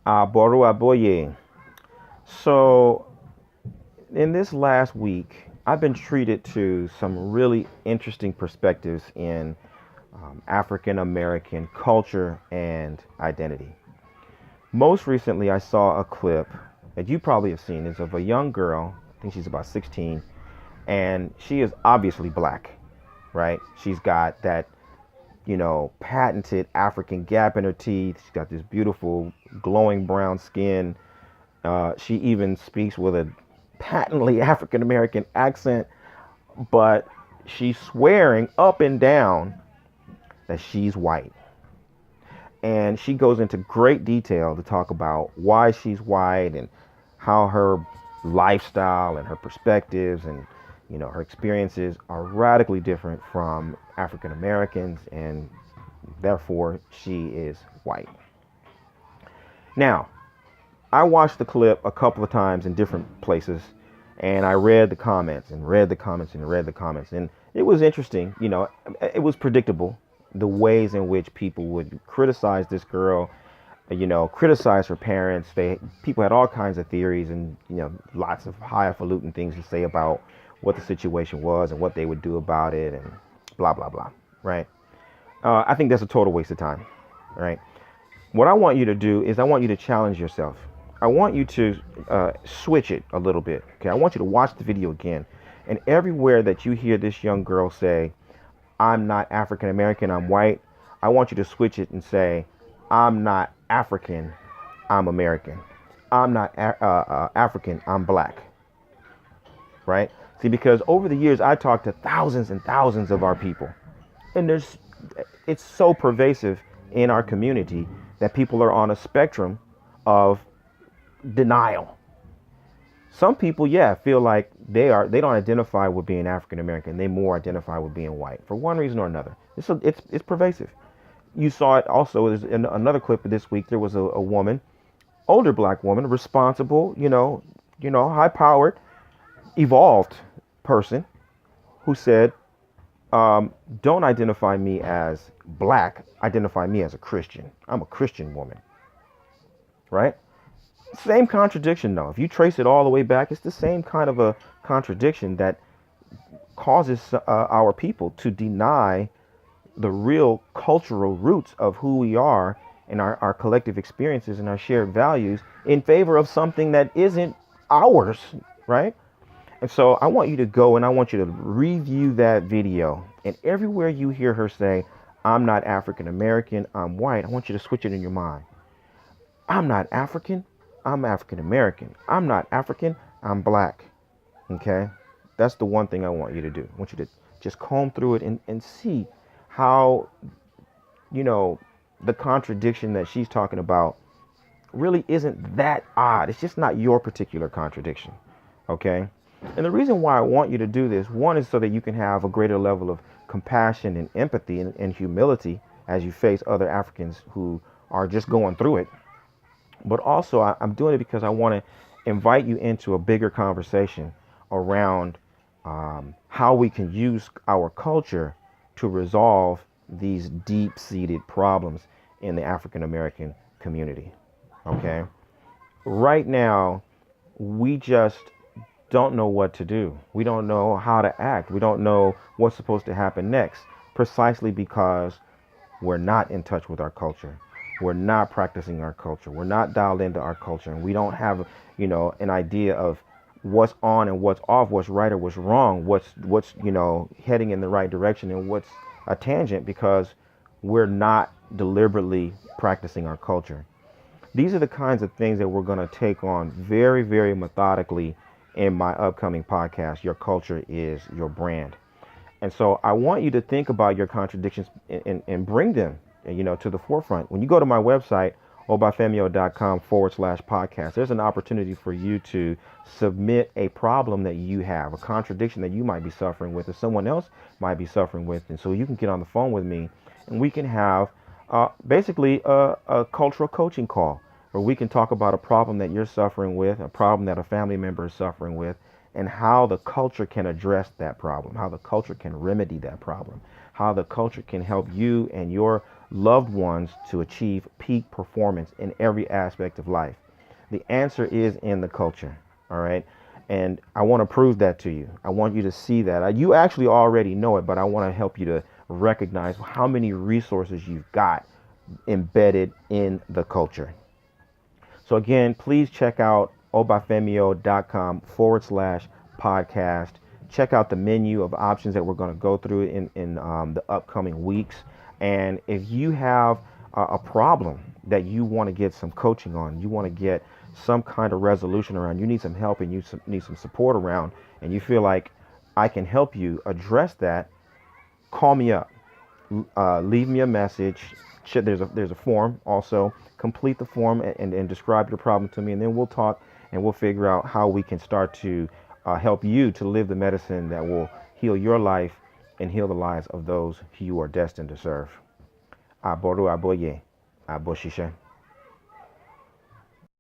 Boru Aboye. So, in this last week, I've been treated to some really interesting perspectives in African American culture and identity. Most recently, I saw a clip that you probably have seen. It's of a young girl. I think she's about 16, and she is obviously black, right? She's got that, patented African gap in her teeth. She's got this beautiful glowing brown skin. She even speaks with a patently African American accent, but she's swearing up and down that she's white. And she goes into great detail to talk about why she's white and how her lifestyle and her perspectives and her experiences are radically different from African Americans, and therefore she is white. Now, I watched the clip a couple of times in different places, and I read the comments and read the comments and read the comments, and it was interesting. It was predictable the ways in which people would criticize this girl, criticize her parents. People had all kinds of theories and lots of highfalutin things to say about what the situation was and what they would do about it and blah blah blah. Right? I think that's a total waste of time. Right? What I want you to do is I want you to challenge yourself. I want you to switch it a little bit. Okay, I want you to watch the video again, and everywhere that you hear this young girl say, "I'm not African American, I'm white," I want you to switch it and say, "I'm not African, I'm American. I'm not African, I'm black." Right? See, because over the years I talked to thousands and thousands of our people, and it's so pervasive in our community that people are on a spectrum of denial. Some people, yeah, feel like they don't identify with being African American. They more identify with being white for one reason or another. It's pervasive. You saw it also. There's another clip this week. There was a woman, older black woman, responsible, high powered, evolved person who said, "Don't identify me as black. Identify me as a Christian. I'm a Christian woman." Right? Same contradiction, though. If you trace it all the way back, it's the same kind of a contradiction that causes our people to deny the real cultural roots of who we are and our collective experiences and our shared values in favor of something that isn't ours, right? And so I want you to go and I want you to review that video. And everywhere you hear her say, "I'm not African American, I'm white," I want you to switch it in your mind. I'm not African, I'm African American. I'm not African, I'm black. Okay? That's the one thing I want you to do. I want you to just comb through it and see how, the contradiction that she's talking about really isn't that odd. It's just not your particular contradiction. Okay? And the reason why I want you to do this, one, is so that you can have a greater level of compassion and empathy and humility as you face other Africans who are just going through it. But also, I'm doing it because I want to invite you into a bigger conversation around how we can use our culture to resolve these deep-seated problems in the African American community. Okay? Right now, we just don't know what to do. We don't know how to act. We don't know what's supposed to happen next, precisely because we're not in touch with our culture. We're not practicing our culture. We're not dialed into our culture. And we don't have, an idea of what's on and what's off, what's right or what's wrong, what's heading in the right direction and what's a tangent, because we're not deliberately practicing our culture. These are the kinds of things that we're going to take on very, very methodically in my upcoming podcast, Your Culture is Your Brand. And so I want you to think about your contradictions and bring them, to the forefront. When you go to my website, obafemio.com/podcast, there's an opportunity for you to submit a problem that you have, a contradiction that you might be suffering with, or someone else might be suffering with. And so you can get on the phone with me and we can have basically a cultural coaching call where we can talk about a problem that you're suffering with, a problem that a family member is suffering with, and how the culture can address that problem, how the culture can remedy that problem, how the culture can help you and your loved ones to achieve peak performance in every aspect of life. The answer is in the culture. All right. And I want to prove that to you. I want you to see that. You actually already know it, but I want to help you to recognize how many resources you've got embedded in the culture. So again, please check out obafemio.com/podcast. Check out the menu of options that we're going to go through in the upcoming weeks. And if you have a problem that you want to get some coaching on, you want to get some kind of resolution around, you need some help and you need some support around, and you feel like I can help you address that, call me up. Leave me a message. There's a form also. Complete the form and describe your problem to me, and then we'll talk and we'll figure out how we can start to help you to live the medicine that will heal your life and heal the lives of those you are destined to serve. Aboru aboye, aboshisha.